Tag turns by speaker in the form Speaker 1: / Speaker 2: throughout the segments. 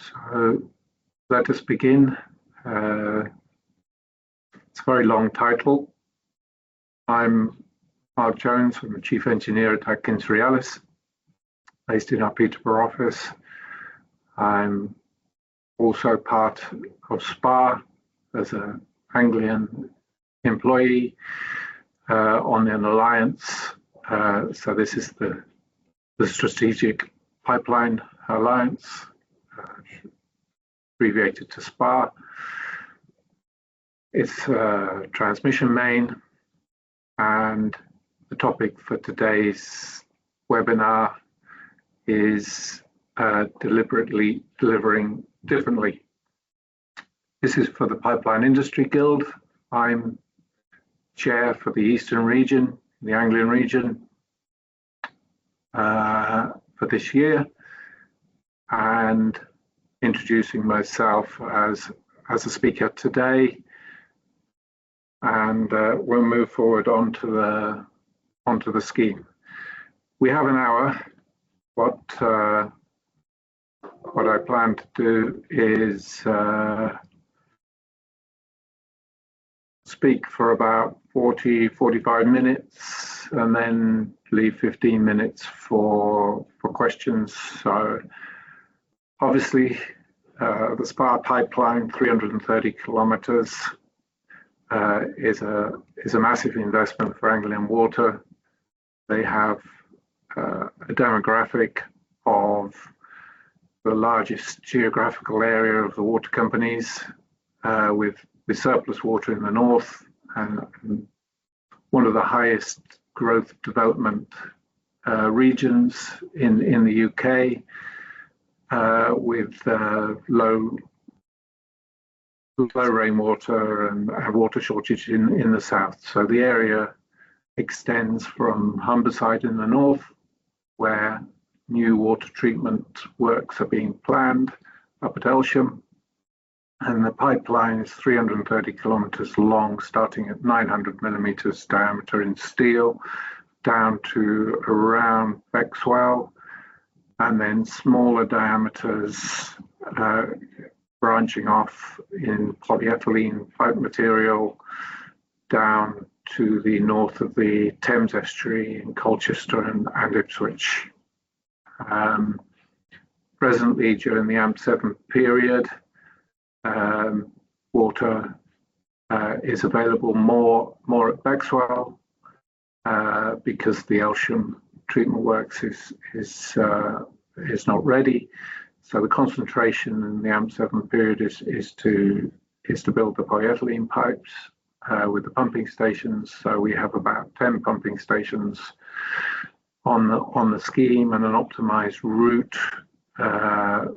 Speaker 1: So let us begin. It's a very long title. I'm Mark Jones. I'm the Chief Engineer at AtkinsRéalis, based in our Peterborough office. I'm also part of SPA as an Anglian employee on an alliance. So this is the Strategic Pipeline Alliance, abbreviated to SPA. It's a transmission main, and the topic for today's webinar is deliberately delivering differently. This is for the Pipeline Industry Guild. I'm chair for the Eastern region, the Anglian region, for this year, and introducing myself as a speaker today. And we'll move forward onto the scheme. We have an hour. What I plan to do is speak for about 45 minutes and then leave 15 minutes for questions. So obviously the SPA pipeline, 330 kilometers, is a massive investment for Anglian Water. They have a demographic of the largest geographical area of the water companies, with surplus water in the north and one of the highest growth development regions in the UK, with low rainwater and water shortage in the south. So the area extends from Humberside in the north, where new water treatment works are being planned, up at Elsham, and the pipeline is 330 kilometers long, starting at 900 millimeters diameter in steel, down to around Bexwell, and then smaller diameters branching off in polyethylene pipe material down to the north of the Thames estuary in Colchester and Ipswich. Presently, during the AMP7 period, water is available more at Bexwell because the Elsham treatment works is not ready. So the concentration in the AMP7 period is to build the polyethylene pipes with the pumping stations. So we have about 10 pumping stations on the scheme, and an optimized route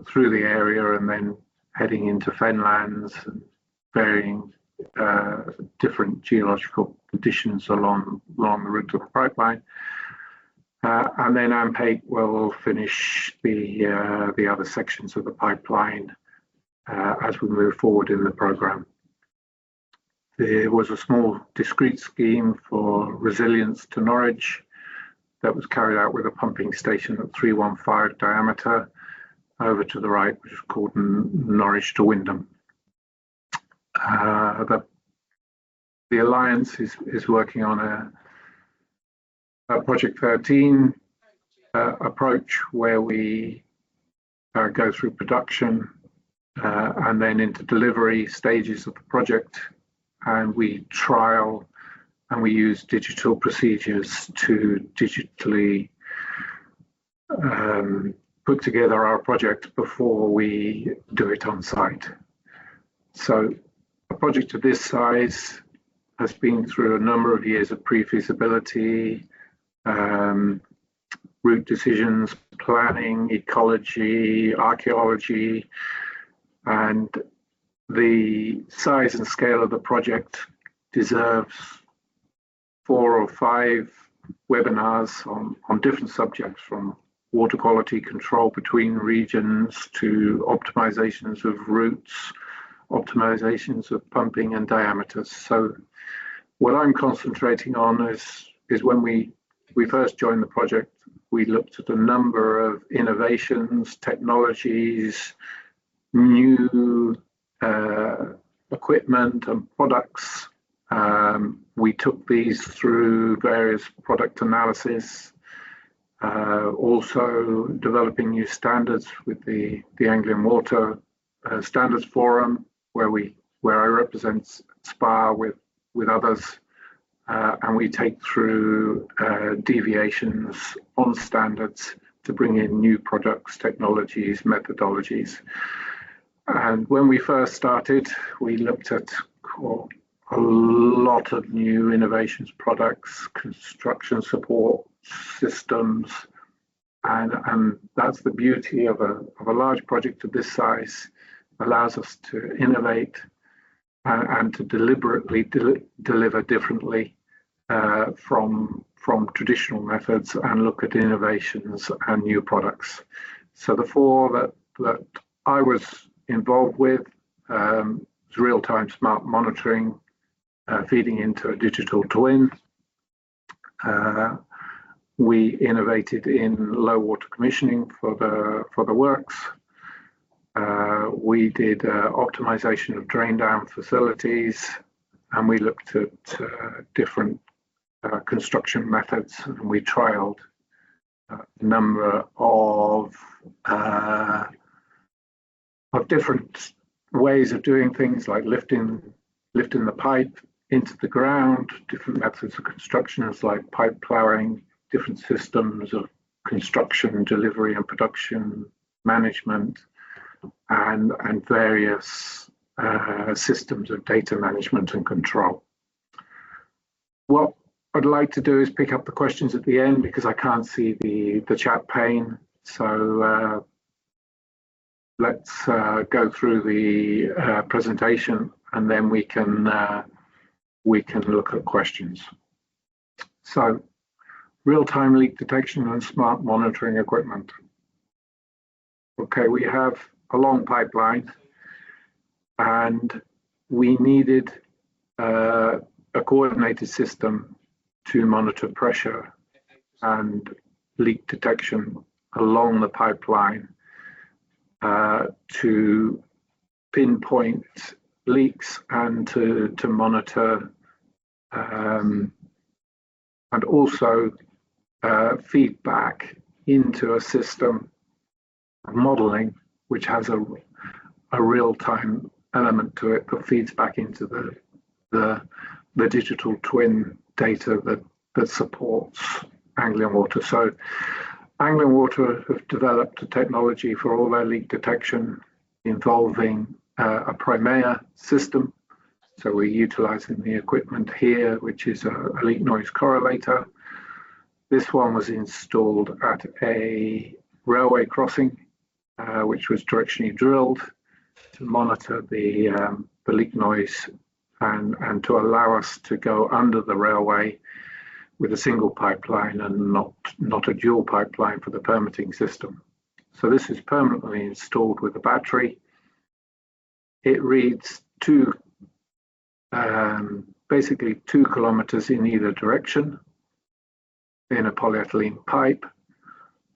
Speaker 1: through the area, and then heading into fenlands and varying different geological conditions along the route of the pipeline. And then AMP8 will finish the other sections of the pipeline as we move forward in the programme. There was a small discrete scheme for resilience to Norwich that was carried out with a pumping station at 315 diameter over to the right, which is called Norwich to Windham. The Alliance is working on a Project 13 approach, where we go through production and then into delivery stages of the project, and we trial and we use digital procedures to digitally put together our project before we do it on site. So a project of this size has been through a number of years of pre-feasibility, route decisions, planning, ecology, archaeology, and the size and scale of the project deserves 4 or 5 webinars on different subjects, from water quality control between regions to optimizations of routes, optimizations of pumping and diameters. So what I'm concentrating on is when we first joined the project, we looked at a number of innovations, technologies, new equipment and products. We took these through various product analysis, also developing new standards with the Anglian Water Standards Forum, where I represent SPA with others, and we take through deviations on standards to bring in new products, technologies, methodologies. And when we first started, we looked at a lot of new innovations products, construction support systems, and that's the beauty of a large project of this size. Allows us to innovate and to deliberately deliver differently from traditional methods and look at innovations and new products. So the four that I was involved with was real-time smart monitoring, feeding into a digital twin. We innovated in low water commissioning for the works. We did optimization of drain down facilities, and we looked at different construction methods, and we trialed a number of different ways of doing things, like lifting the pipe into the ground, different methods of construction like pipeploughing, different systems of construction, delivery and production management, and various systems of data management and control. What I'd like to do is pick up the questions at the end, because I can't see the chat pane. So let's go through the presentation, and then we can look at questions. So, real-time leak detection and smart monitoring equipment. Okay, we have a long pipeline, and we needed a coordinated system to monitor pressure and leak detection along the pipeline, to pinpoint leaks and to monitor and also feedback into a system of modeling which has a real-time element to it that feeds back into the digital twin data that supports Anglian Water. So Anglian Water have developed a technology for all their leak detection involving a Primea system. So we're utilizing the equipment here, which is a leak noise correlator. This one was installed at a railway crossing, which was directionally drilled to monitor the leak noise and to allow us to go under the railway with a single pipeline and not a dual pipeline for the permitting system. So this is permanently installed with a battery. It reads basically 2 kilometers in either direction in a polyethylene pipe,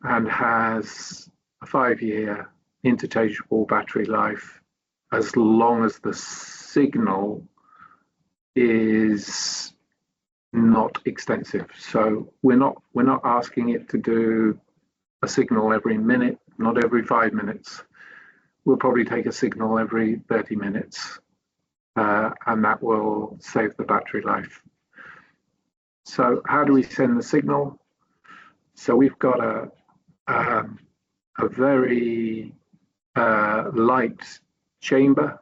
Speaker 1: and has a 5-year interchangeable battery life as long as the signal is not extensive. So we're not asking it to do a signal every minute, not every 5 minutes. We'll probably take a signal every 30 minutes, and that will save the battery life. So how do we send the signal? So we've got a very light chamber.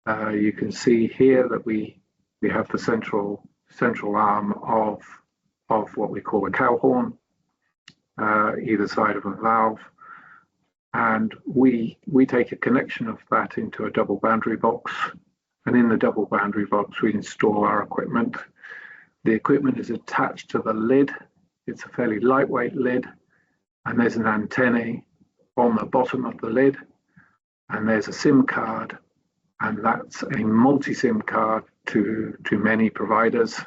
Speaker 1: You can see here that we have the central arm of what we call a cow horn, either side of a valve, and we take a connection of that into a double boundary box, and in the double boundary box we install our equipment. The equipment is attached to the lid. It's a fairly lightweight lid, and there's an antenna on the bottom of the lid, and there's a SIM card, and that's a multi-SIM card to many providers,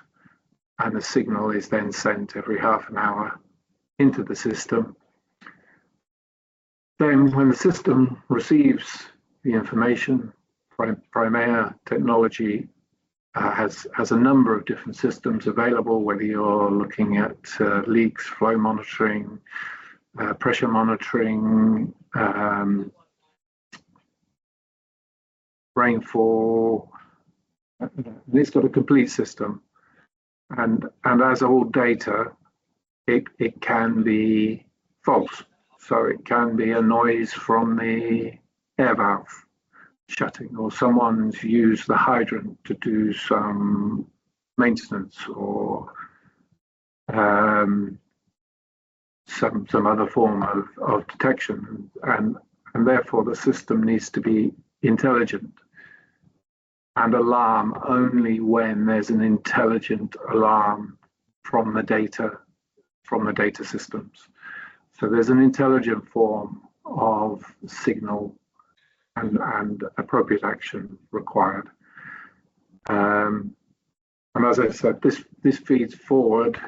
Speaker 1: and the signal is then sent every half an hour into the system. Then when the system receives the information. Primea technology has a number of different systems available, whether you're looking at leaks, flow monitoring, pressure monitoring, rainfall. It's got a complete system, and as all data, it can be false. So it can be a noise from the air valve shutting, or someone's used the hydrant to do some maintenance, or some other form of detection, and therefore the system needs to be intelligent and alarm only when there's an intelligent alarm from the data systems. So there's an intelligent form of signal and appropriate action required. And as I said, this feeds forward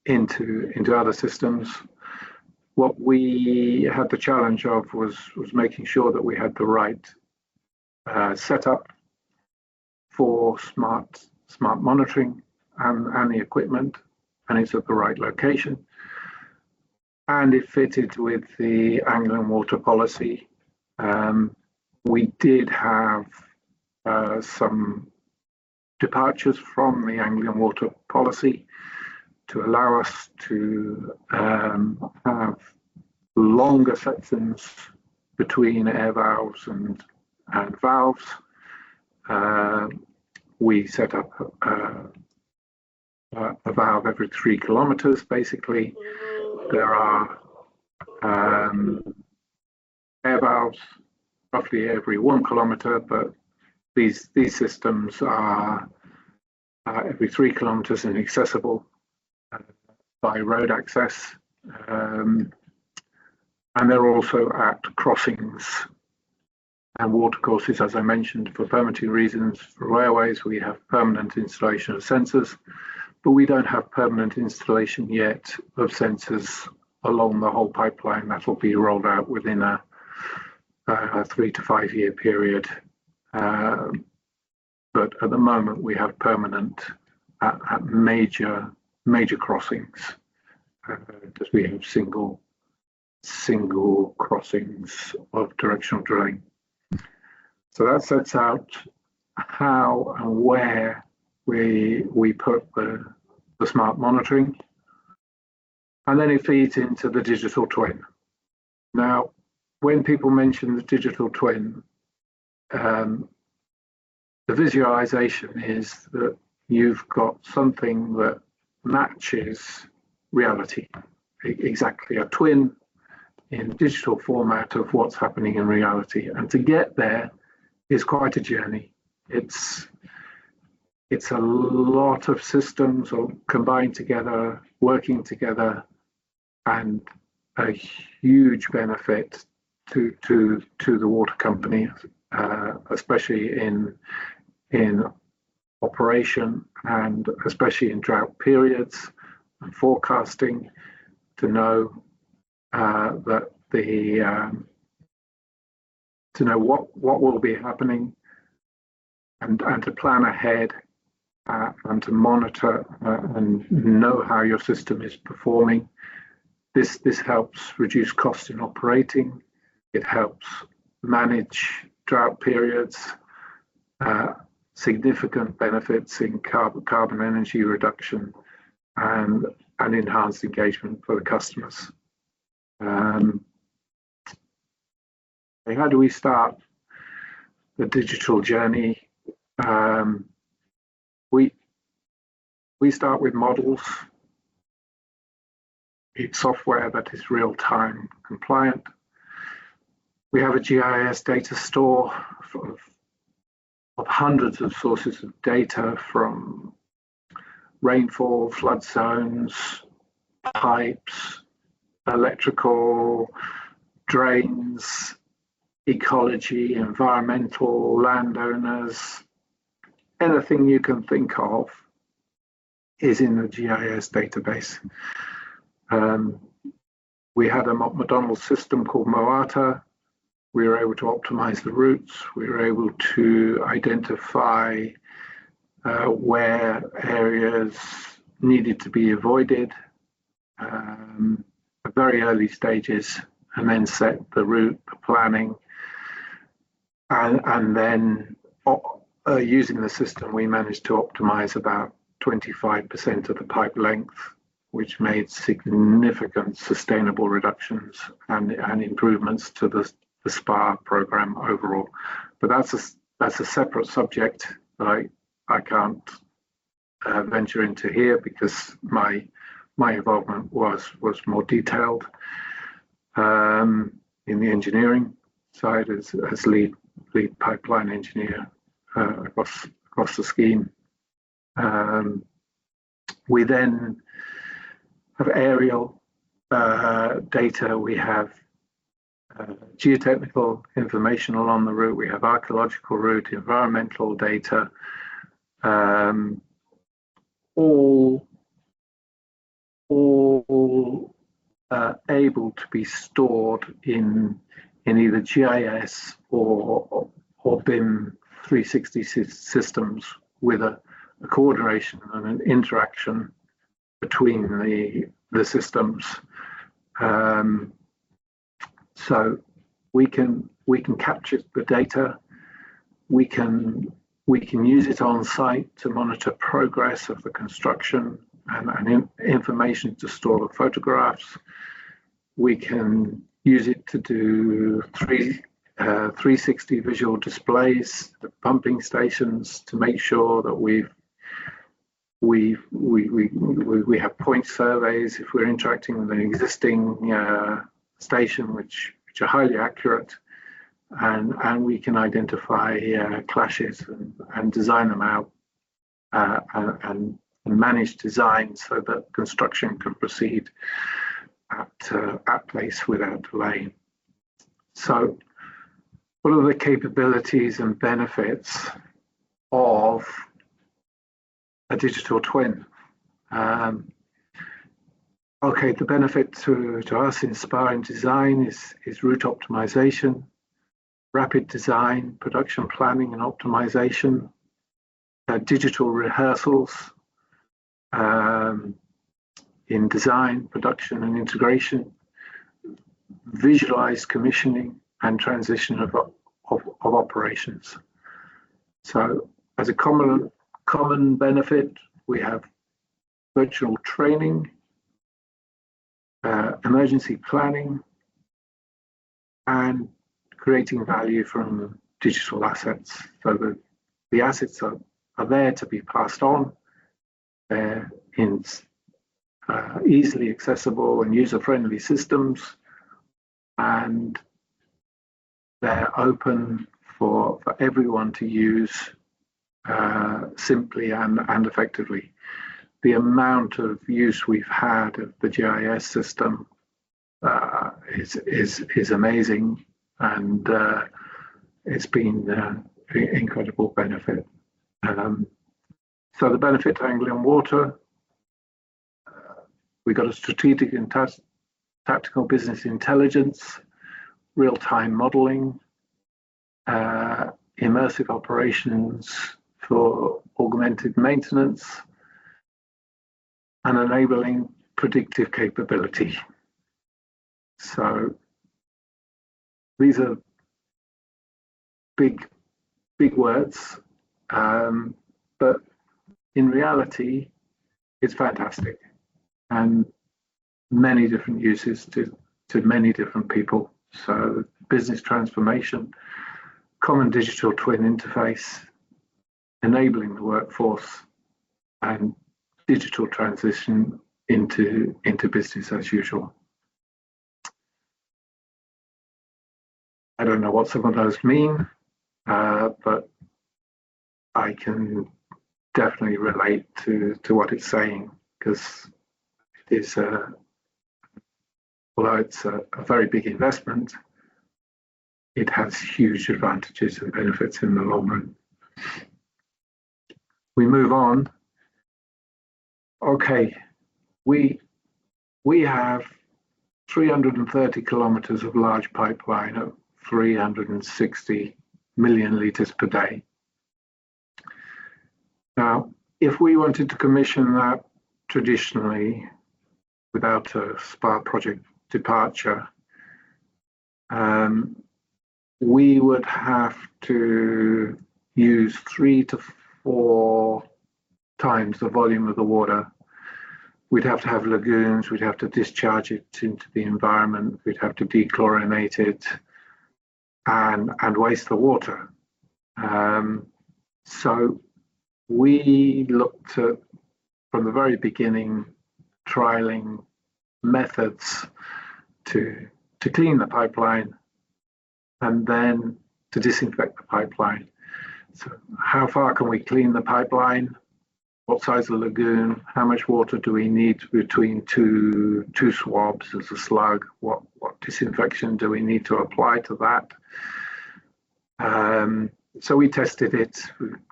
Speaker 1: into other systems. What we had the challenge of was making sure that we had the right setup for smart monitoring and the equipment, and it's at the right location, and it fitted with the Anglian Water policy. We did have some departures from the Anglian Water policy to allow us to have longer sections between air valves and valves. We set up a valve every 3 kilometers, basically. There are air valves roughly every 1 kilometer, but these systems are every 3 kilometers and accessible by road access. And they're also at crossings and watercourses, as I mentioned, for permitting reasons. For railways, we have permanent installation of sensors, but we don't have permanent installation yet of sensors along the whole pipeline. That will be rolled out within a 3 to 5 year period. But at the moment, we have permanent at major crossings, because we have single crossings of directional drilling. So that sets out how and where we put the smart monitoring, and then it feeds into the digital twin. Now, when people mention the digital twin, the visualization is that you've got something that matches reality, exactly a twin in digital format of what's happening in reality. And to get there is quite a journey. It's a lot of systems all combined together, working together, and a huge benefit to the water company, especially in operation, and especially in drought periods and forecasting, to know that to know what will be happening, and to plan ahead, and to monitor and know how your system is performing. This helps reduce costs in operating. It helps manage drought periods, significant benefits in carbon energy reduction, and enhanced engagement for the customers. How do we start the digital journey? We start with models. It's software that is real-time compliant. We have a GIS data store of hundreds of sources of data, from rainfall, flood zones, pipes, electrical, drains, ecology, environmental, landowners. Anything you can think of is in the GIS database. We had a McDonald's system called Moata We were able to optimize the routes. We were able to identify where areas needed to be avoided at very early stages, and then set the route, the planning, and then using the system, we managed to optimize about 25% of the pipe length, which made significant sustainable reductions and improvements to the SPA program overall. But that's a separate subject that I can't venture into here, because my involvement was more detailed in the engineering side as lead pipeline engineer across the scheme. We then have aerial data. We have geotechnical information along the route. We have archaeological route, environmental data, all able to be stored in either GIS or BIM 360 systems, with a coordination and an interaction between the systems. So we can capture the data. We can use it on site to monitor progress of the construction and information to store the photographs. We can use it to do 360 visual displays, the pumping stations, to make sure that we have point surveys if we're interacting with an existing station, which are highly accurate, and we can identify clashes and design them out and manage design so that construction can proceed at pace without delay. So what are the capabilities and benefits of a digital twin? Okay, the benefit to us in SPA and design is route optimization, rapid design, production planning and optimization, digital rehearsals in design, production and integration, visualized commissioning and transition of operations. So as a common benefit, we have virtual training, emergency planning, and creating value from digital assets. So the assets are there to be passed on. They're in easily accessible and user-friendly systems, and they're open for everyone to use simply and effectively. The amount of use we've had of the GIS system is amazing, and it's been incredible benefit. So the benefit to Anglian Water, we got a strategic and tactical business intelligence, real-time modeling, immersive operations for augmented maintenance, and enabling predictive capability. So these are big words, but in reality, it's fantastic, and many different uses to many different people. So business transformation, common digital twin interface, enabling the workforce, and digital transition into business as usual. I don't know what some of those mean, but I can definitely relate to what it's saying, because it is, although it's a very big investment, it has huge advantages and benefits in the long run. We move on. Okay, we have 330 kilometers of large pipeline at 360 million litres per day. Now, if we wanted to commission that traditionally without a spa project departure, we would have to use 3 to 4 times the volume of the water. We'd have to have lagoons, we'd have to discharge it into the environment, we'd have to dechlorinate it and waste the water. So we looked at, from the very beginning, trialing methods to clean the pipeline and then to disinfect the pipeline. So how far can we clean the pipeline? What size of lagoon? How much water do we need between two swabs as a slug? What disinfection do we need to apply to that? So we tested it.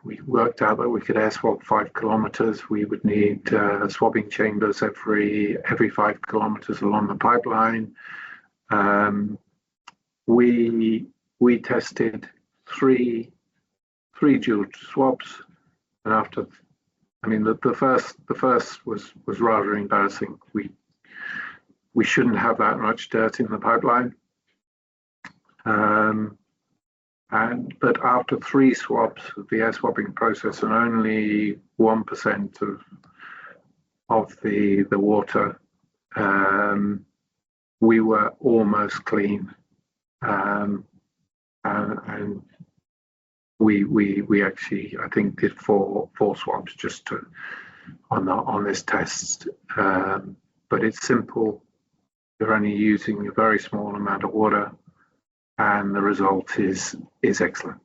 Speaker 1: We worked out that we could air swab 5 kilometers. We would need swabbing chambers every 5 kilometers along the pipeline. We tested three dual swabs, and after, I mean, the first was rather embarrassing. We shouldn't have that much dirt in the pipeline. But after 3 swabs of the air swabbing process and only 1% of the water, we were almost clean. And we actually, I think, did four swabs just on this test. But it's simple. You're only using a very small amount of water, and the result is excellent.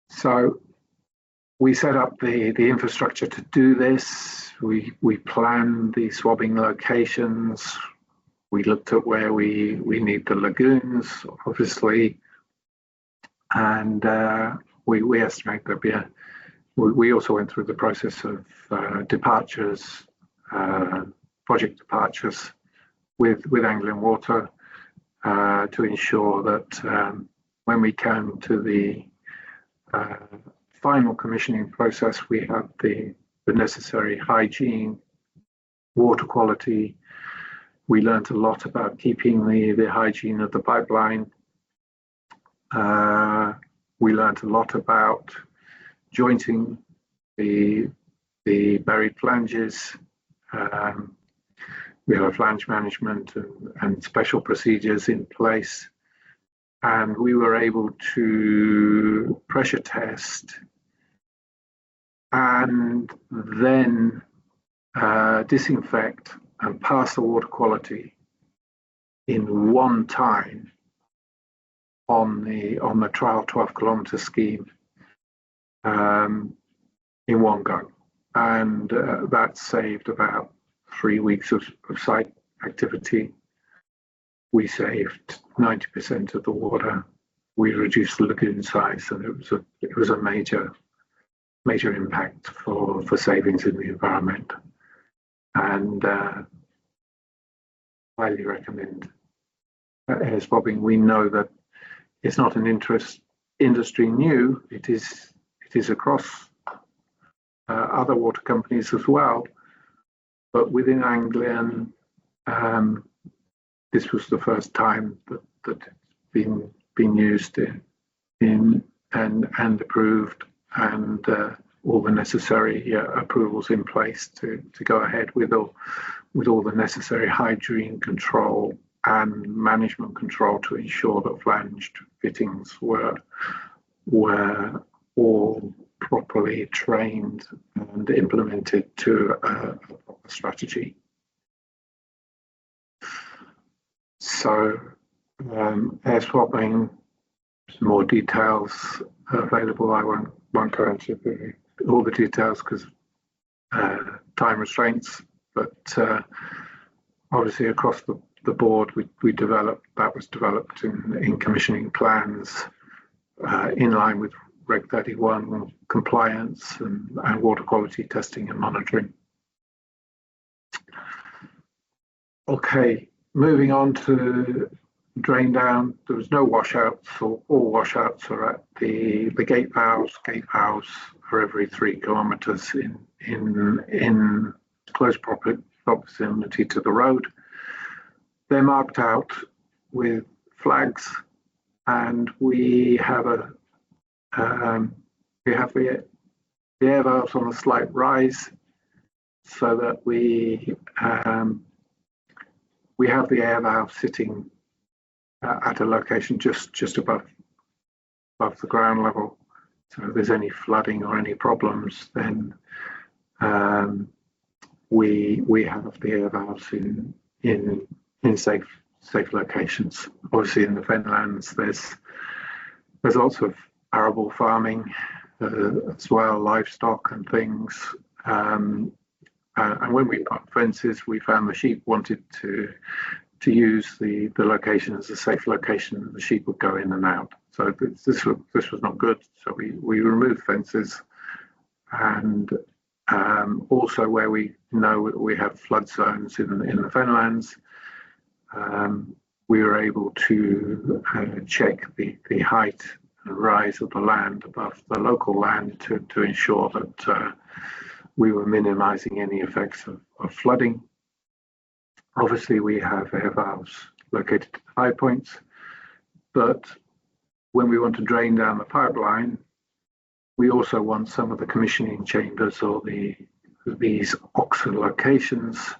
Speaker 1: So we set up the infrastructure to do this. We planned the swabbing locations. We looked at where we need the lagoons, obviously, and we estimate there'll be we also went through the process of departures, project departures with Anglian Water, to ensure that when we came to the final commissioning process, we had the necessary hygiene, water quality. We learned a lot about keeping the hygiene of the pipeline. We learned a lot about jointing the buried flanges. We have a flange management and special procedures in place. And we were able to pressure test and then disinfect and pass the water quality in one time on the trial 12-kilometer scheme in one go. And that saved about 3 weeks of site activity. We saved 90% of the water. We reduced the lagoon size, and it was a major impact for savings in the environment. And highly recommend air swabbing. We know that it's not an industry new. It is across other water companies as well. But within Anglian, this was the first time that it's been used in and approved, and all the necessary approvals in place to go ahead with all the necessary hygiene control and management control to ensure that flanged fittings were all properly trained and implemented to a proper strategy. So air swabbing, some more details available. I won't go into all the details because time restraints, but obviously across the board we developed, that was developed in commissioning plans in line with Reg 31 compliance and water quality testing and monitoring. Okay, moving on to drain down. There was no washouts, so all washouts are at the gate valves. Gate valves are every 3 kilometres in close proximity to the road. They're marked out with flags, and we have the air valves on a slight rise, so that we have the air valve sitting at a location just above the ground level. So if there's any flooding or any problems, then we have the air valves in safe locations. Obviously, in the fenlands, there's lots of arable farming as well, livestock and things. And when we put fences, we found the sheep wanted to use the location as a safe location that the sheep would go in and out. So this was not good. So we removed fences, and also where we know we have flood zones in the fenlands, we were able to check the height and rise of the land above the local land to ensure that we were minimising any effects of flooding. Obviously, we have air valves located at high points, but when we want to drain down the pipeline, we also want some of the commissioning chambers or these oxen locations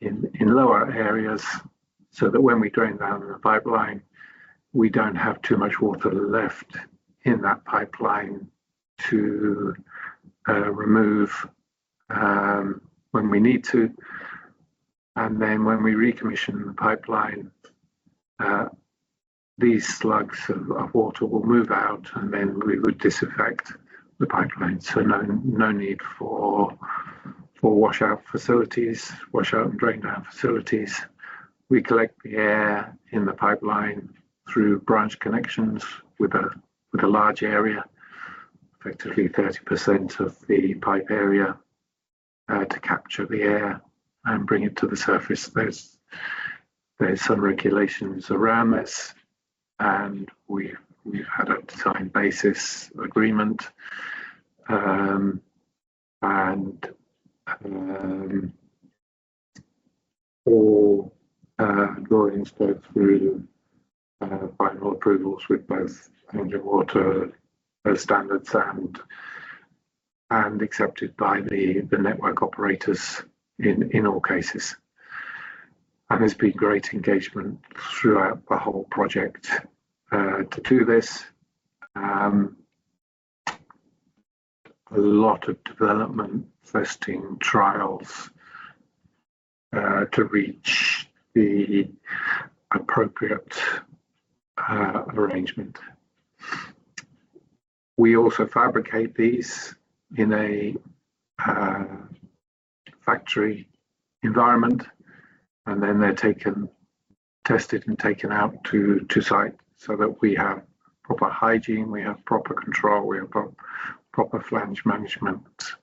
Speaker 1: in lower areas, so that when we drain down the pipeline, we don't have too much water left in that pipeline to remove when we need to. And then when we recommission the pipeline, these slugs of water will move out, and then we would disinfect the pipeline. So no need for washout and drain down facilities. We collect the air in the pipeline through branch connections with a large area, effectively 30% of the pipe area, to capture the air and bring it to the surface. There's some regulations around this, and we've had a design basis agreement, and all drawings go through final approvals with both Anglian Water standards and accepted by the network operators in all cases. And there's been great engagement throughout the whole project to do this. A lot of development, testing, trials to reach the appropriate arrangement. We also fabricate these in a factory environment, and then they're tested and taken out to site, so that we have proper hygiene, we have proper control, we have proper flange management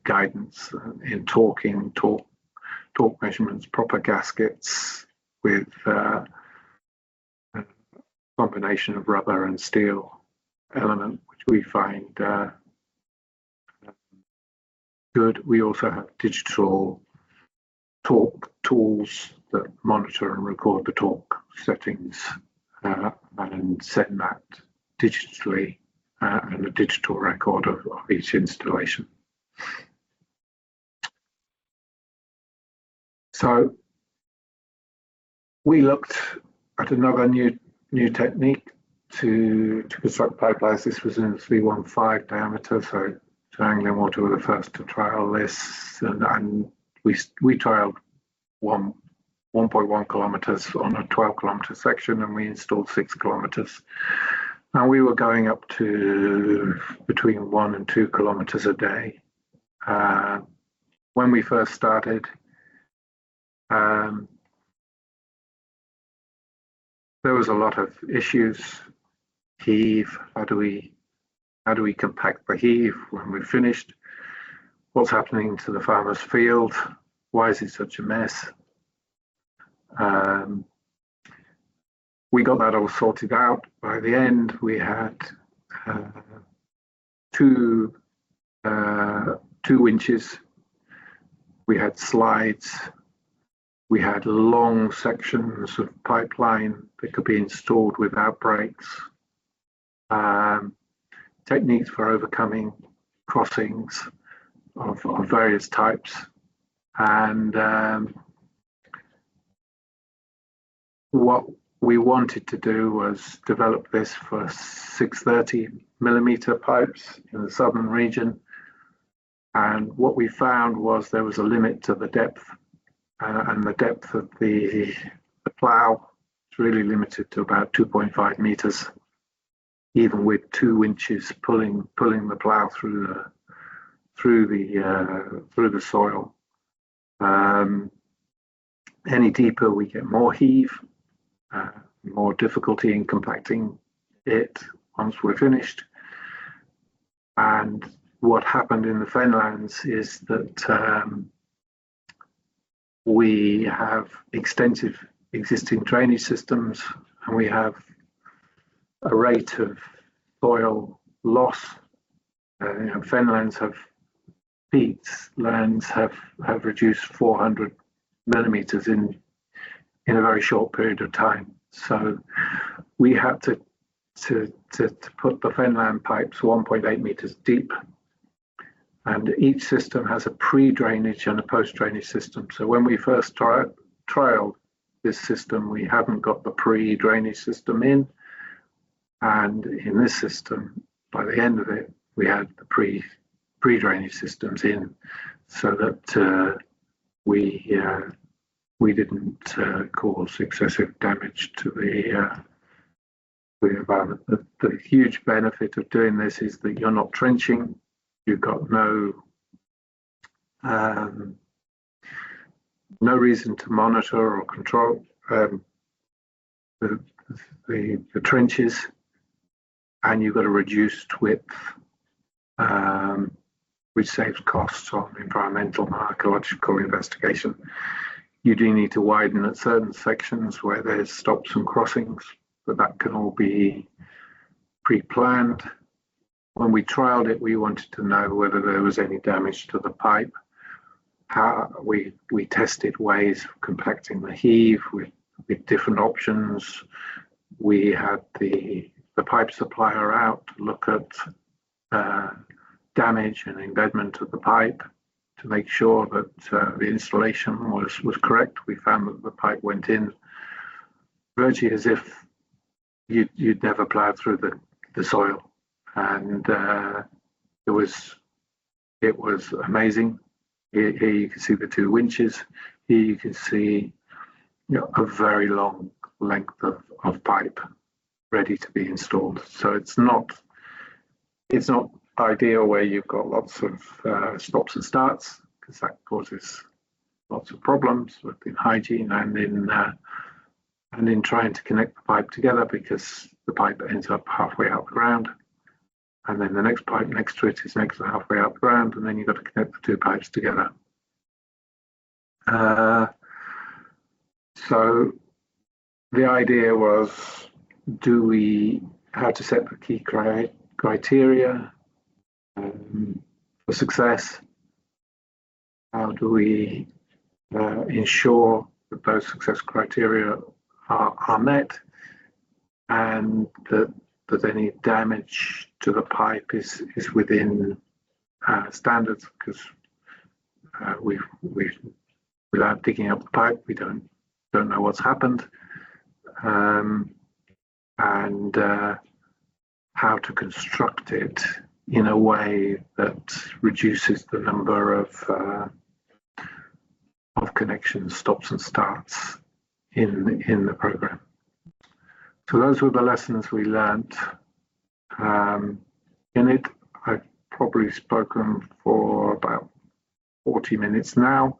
Speaker 1: guidance in torque measurements, proper gaskets with a combination of rubber and steel element, which we find good. We also have digital torque tools that monitor and record the torque settings and send that digitally and a digital record of each installation. So we looked at another new technique to construct pipelines. This was in 315 diameter, so Anglian Water were the first to trial this, and we trialed 1.1 kilometers on a 12-kilometer section, and we installed 6 kilometers. And we were going up to between 1 and 2 kilometers a day. When we first started, there was a lot of issues. Heave, how do we compact the heave when we've finished? What's happening to the farmer's field? Why is it such a mess? we got that all sorted out. By the end, we had two winches, we had slides, we had long sections of pipeline that could be installed without breaks, techniques for overcoming crossings of various types, and what we wanted to do was develop this for 630mm pipes in the southern region. And what we found was there was a limit to the depth, and the depth of the plough is really limited to about 2.5 meters, even with two winches pulling the plough through the soil. Any deeper, we get more heave, more difficulty in compacting it once we're finished. And what happened in the fenlands is that we have extensive existing drainage systems, and we have a rate of soil loss. Fenlands have peaked, lands have reduced 400 millimeters in a very short period of time. So we had to put the fenland pipes 1.8 meters deep, and each system has a pre-drainage and a post-drainage system. So when we first trialed this system, we hadn't got the pre-drainage system in, and in this system, by the end of it, we had the pre-drainage systems in, so that we didn't cause excessive damage to the environment. The huge benefit of doing this is that you're not trenching. You've got no reason to monitor or control the trenches, and you've got a reduced width, which saves costs on environmental and archaeological investigation. You do need to widen at certain sections where there's stops and crossings, but that can all be pre-planned. When we trialed it, we wanted to know whether there was any damage to the pipe. We tested ways of compacting the heave with different options. We had the pipe supplier out to look at damage and embedment of the pipe to make sure that the installation was correct. We found that the pipe went in virtually as if you'd never plowed through the soil, and it was amazing. Here you can see the two winches. Here you can see a very long length of pipe ready to be installed. So it's not ideal where you've got lots of stops and starts, because that causes lots of problems in hygiene and in trying to connect the pipe together, because the pipe ends up halfway out the ground, and then the next pipe next to it is next to halfway out the ground, and then you've got to connect the two pipes together. So the idea was, how to set the key criteria for success? How do we ensure that those success criteria are met, and that any damage to the pipe is within standards? Because we without digging up the pipe, we don't know what's happened, and how to construct it in a way that reduces the number of connections, stops and starts in the program. So those were the lessons we learned. In it, I've probably spoken for about 40 minutes now,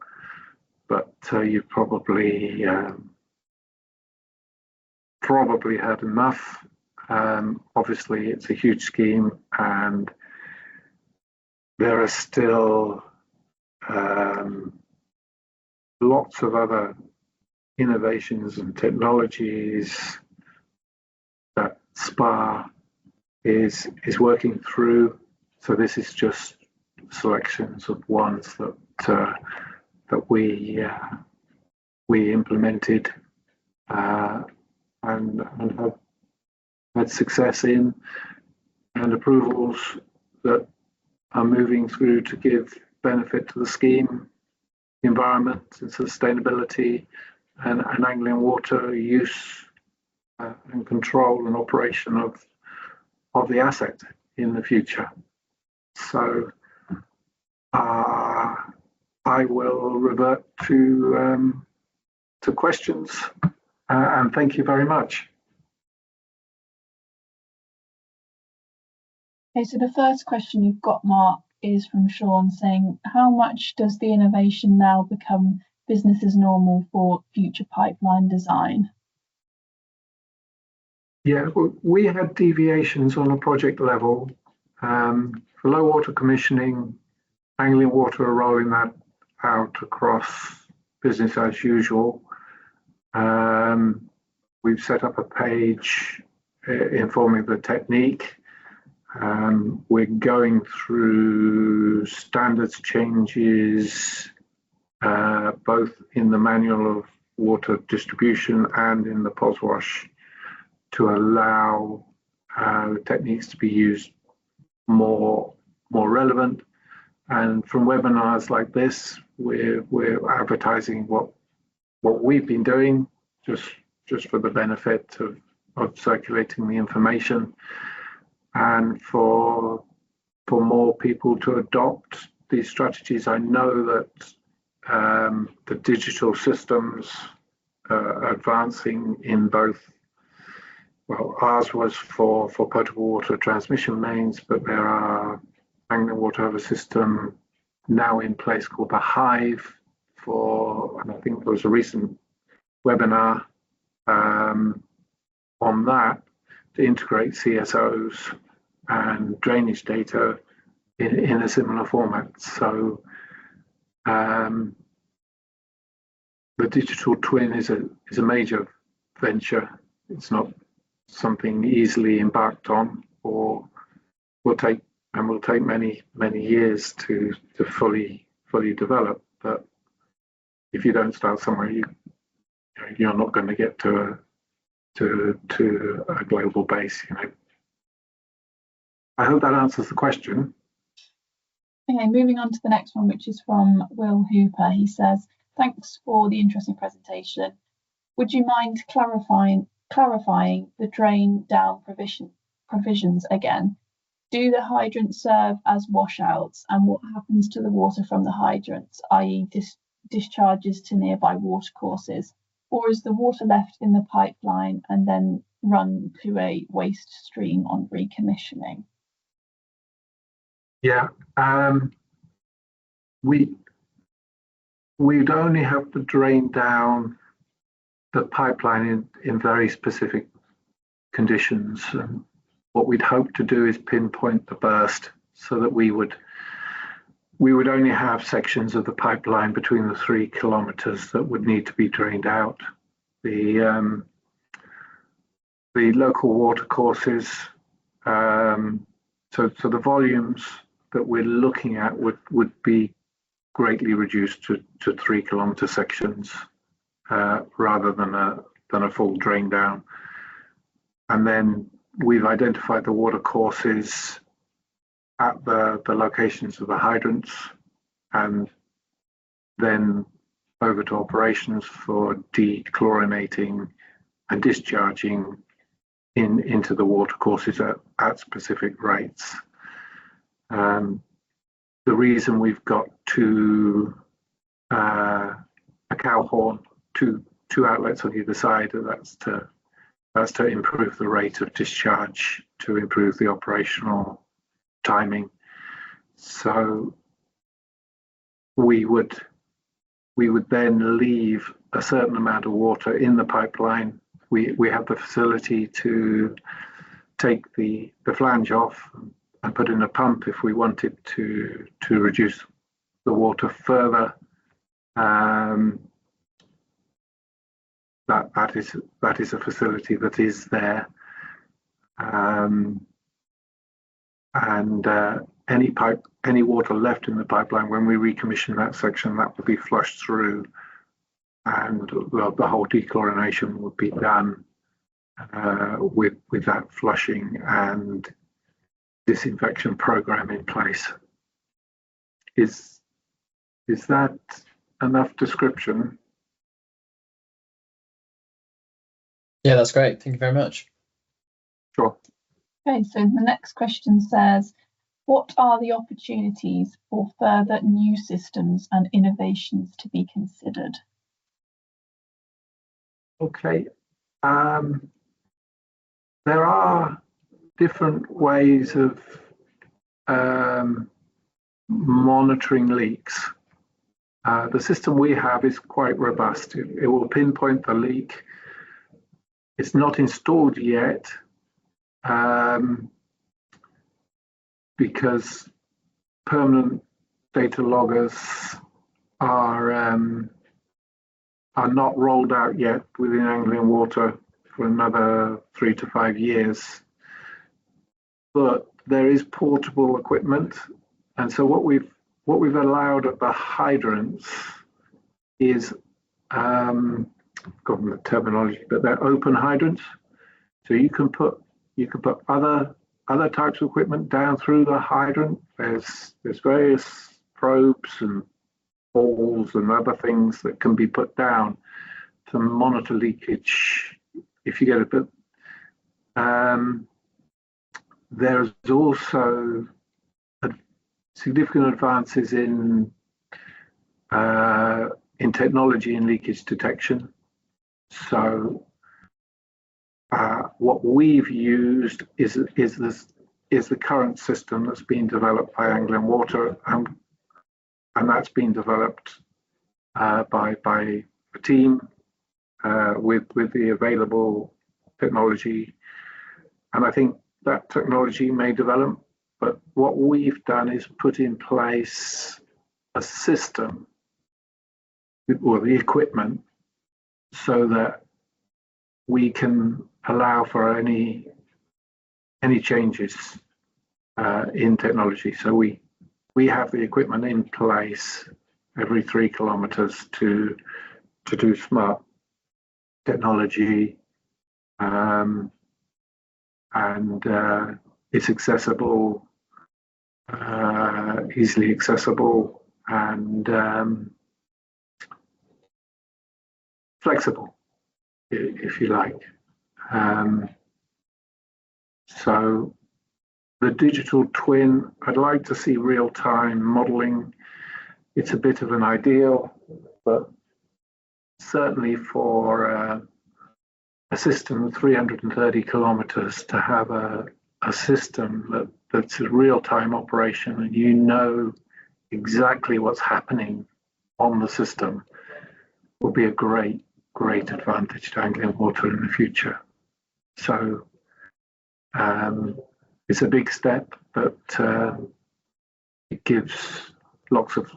Speaker 1: but you've probably heard enough. Obviously, it's a huge scheme, and there are still lots of other innovations and technologies SPA is working through. So this is just selections of ones that we implemented and have had success in, and approvals that are moving through to give benefit to the scheme, environment and sustainability, and Anglian Water use and control and operation of the asset in the future. So I will revert to questions, and thank you very much.
Speaker 2: Okay, so the first question you've got, Mark, is from Sean saying, how much does the innovation now become business as normal for future pipeline design?
Speaker 1: Yeah, we had deviations on a project level. For low water commissioning, Anglian Water are rolling that out across business as usual. We've set up a page informing the technique. We're going through standards changes, both in the manual of water distribution and in the POSWASH, to allow techniques to be used more relevant. And from webinars like this, we're advertising what we've been doing, just for the benefit of circulating the information, and for more people to adopt these strategies. I know that the digital systems are advancing in both. Well, ours was for potable water transmission mains, but there are Anglian Water have a system now in place called the Hive and I think there was a recent webinar on that to integrate CSOs and drainage data in a similar format. So the digital twin is a major venture. It's not something easily embarked on, or will take many years to fully develop. But if you don't start somewhere, you're not going to get to a global base. I hope that answers the question.
Speaker 2: Okay, moving on to the next one, which is from Will Hooper. He says, thanks for the interesting presentation. Would you mind clarifying the drain down provisions again? Do the hydrants serve as washouts, and what happens to the water from the hydrants, i.e. discharges to nearby watercourses? Or is the water left in the pipeline and then run to a waste stream on recommissioning?
Speaker 1: Yeah, we'd only have to drain down the pipeline in very specific conditions. And what we'd hope to do is pinpoint the burst, so that we would only have sections of the pipeline between the 3 kilometres that would need to be drained out. The local water courses, so the volumes that we're looking at would be greatly reduced to 3 kilometre sections rather than a full drain down. And then we've identified the water courses at the locations of the hydrants, and then over to operations for dechlorinating and discharging into the water courses at specific rates. The reason we've got a cow horn, two outlets on either side, that's to improve the rate of discharge, to improve the operational timing. So we would then leave a certain amount of water in the pipeline. We have the facility to take the flange off and put in a pump if we wanted to reduce the water further. That is a facility that is there. and any water left in the pipeline, when we recommission that section, that would be flushed through, and the whole dechlorination would be done with that flushing and disinfection program in place. Is that enough description?
Speaker 3: Yeah, that's great. Thank you very much.
Speaker 1: Sure.
Speaker 2: Okay, so the next question says, what are the opportunities for further new systems and innovations to be considered?
Speaker 1: Okay. There are different ways of monitoring leaks. The system we have is quite robust. It will pinpoint the leak. It's not installed yet because permanent data loggers are not rolled out yet within Anglian Water for another 3 to 5 years. But there is portable equipment, and so what we've allowed at the hydrants is forgotten the terminology, but they're open hydrants. So you can put other types of equipment down through the hydrant. There's various probes and balls and other things that can be put down to monitor leakage if you get a bit. There's also significant advances in technology and leakage detection. So what we've used is the current system that's been developed by Anglian Water, and that's been developed by a team with the available technology. And I think that technology may develop, but what we've done is put in place a system, or the equipment, so that we can allow for any changes in technology. So we have the equipment in place every 3 kilometers to do smart technology, and it's accessible, easily accessible, and flexible, if you like. So the digital twin, I'd like to see real-time modeling. It's a bit of an ideal, but certainly for a system of 330 kilometers, to have a system that's a real-time operation, and you know exactly what's happening on the system, will be a great advantage to Anglian Water in the future. So it's a big step, but it gives lots of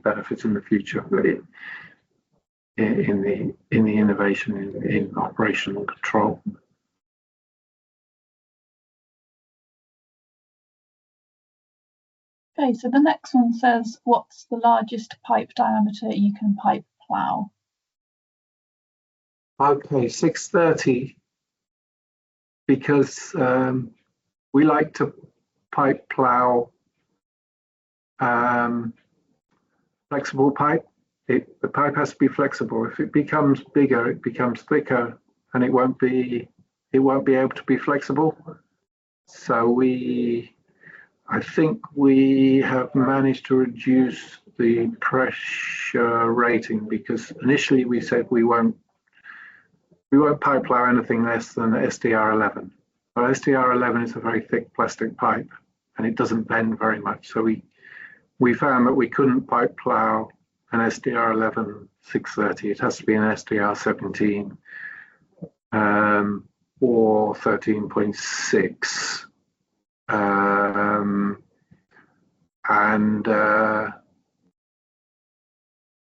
Speaker 1: benefits in the future in the innovation in operational control.
Speaker 2: Okay, so the next one says, what's the largest pipe diameter you can pipe plough?
Speaker 1: Okay, 630, because we like to pipe plough flexible pipe. The pipe has to be flexible. If it becomes bigger, it becomes thicker, and it won't be able to be flexible. So I think we have managed to reduce the pressure rating, because initially we said we won't pipe plough anything less than SDR11. But SDR11 is a very thick plastic pipe, and it doesn't bend very much. So we found that we couldn't pipe plough an SDR11 630. It has to be an SDR17 or 13.6. And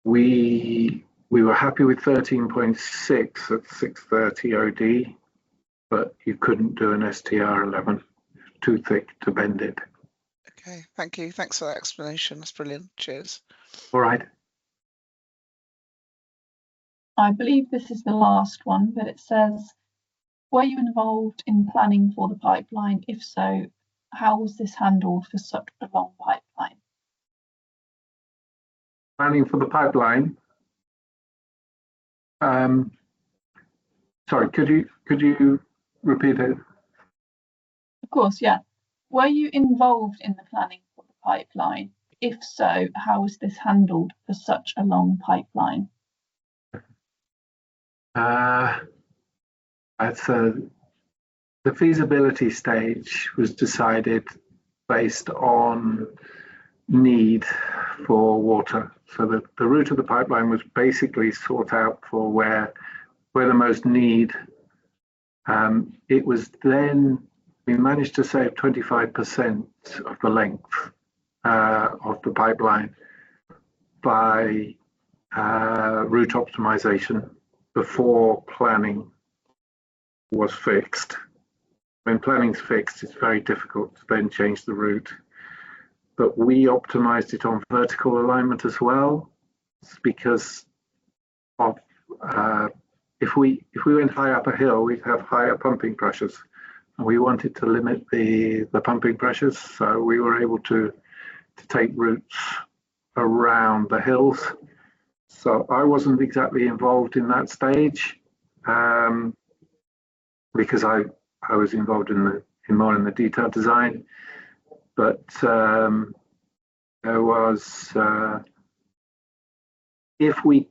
Speaker 1: we were happy with 13.6 at 630 OD, but you couldn't do an STR11, too thick to bend it.
Speaker 4: Okay, thank you. Thanks for that explanation. That's brilliant. Cheers.
Speaker 1: All right.
Speaker 2: I believe this is the last one, but it says, were you involved in planning for the pipeline? If so, how was this handled for such a long pipeline?
Speaker 1: Planning for the pipeline. Sorry, could you repeat it?
Speaker 2: Of course, yeah. Were you involved in the planning for the pipeline? If so, how was this handled for such a long pipeline?
Speaker 1: The feasibility stage was decided based on need for water. So the route of the pipeline was basically sought out for where the most need. It was then, we managed to save 25% of the length of the pipeline by route optimization before planning was fixed. When planning's fixed, it's very difficult to then change the route. But we optimized it on vertical alignment as well, because of if we went high up a hill, we'd have higher pumping pressures, and we wanted to limit the pumping pressures. So we were able to take routes around the hills. So I wasn't exactly involved in that stage because I was involved more in the detailed design. But there was if we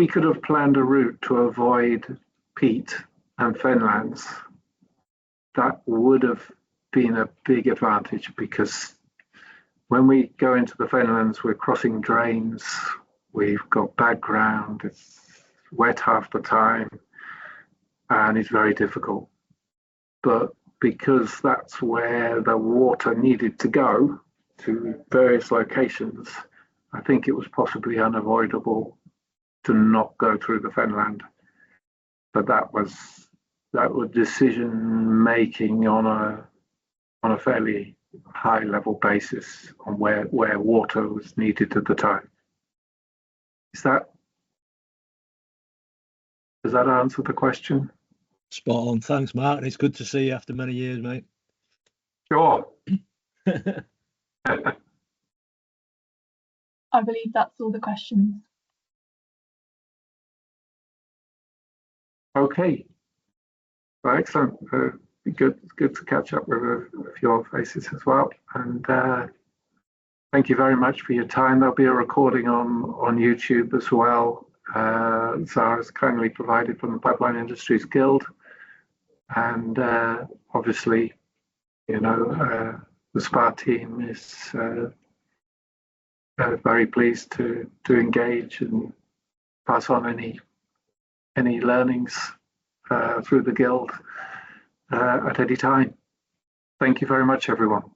Speaker 1: could have planned a route to avoid peat and fenlands, that would have been a big advantage, because when we go into the fenlands, we're crossing drains, we've got bad ground, it's wet half the time, and it's very difficult. But because that's where the water needed to go to various locations, I think it was possibly unavoidable to not go through the fenland. But that was decision making on a fairly high level basis on where water was needed at the time. Does that answer the question?
Speaker 5: Spot on. Thanks, Mark. It's good to see you after many years, mate.
Speaker 1: Sure.
Speaker 2: I believe that's all the questions.
Speaker 1: Okay. Well, excellent. Good to catch up with a few old faces as well. And thank you very much for your time. There'll be a recording on YouTube as well. Zara's kindly provided from the Pipeline Industries Guild. And obviously, you know, the SPA team is very pleased to engage and pass on any learnings through the Guild at any time. Thank you very much, everyone.